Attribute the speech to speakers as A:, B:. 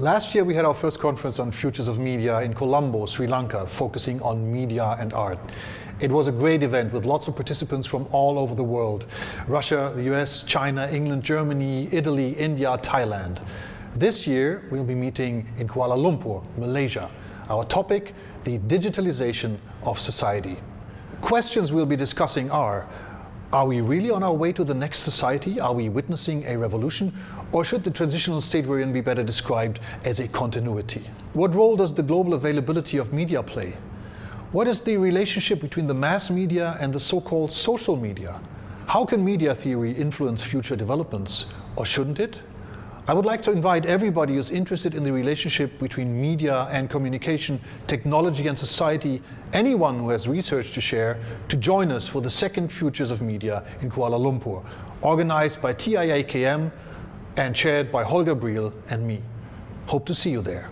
A: Last year we had our first conference on futures of media in Colombo, Sri Lanka, focusing on media and art. It was a great event with lots of participants from all over the world. Russia, the US, China, England, Germany, Italy, India, Thailand. This year we'll be meeting in Kuala Lumpur, Malaysia. Our topic, the digitalization of society. Questions we'll be discussing are we really on our way to the next society? Are we witnessing a revolution? Or should the transitional state we're in be better described as a continuity? What role does the global availability of media play? What is the relationship between the mass media and the so-called social media? How can media theory influence future developments, or shouldn't it? I would like to invite everybody who's interested in the relationship between media and communication, technology and society, anyone who has research to share, to join us for the second Futures of Media in Kuala Lumpur, organized by TIAKM and chaired by Holger Briel and me. Hope to see you there.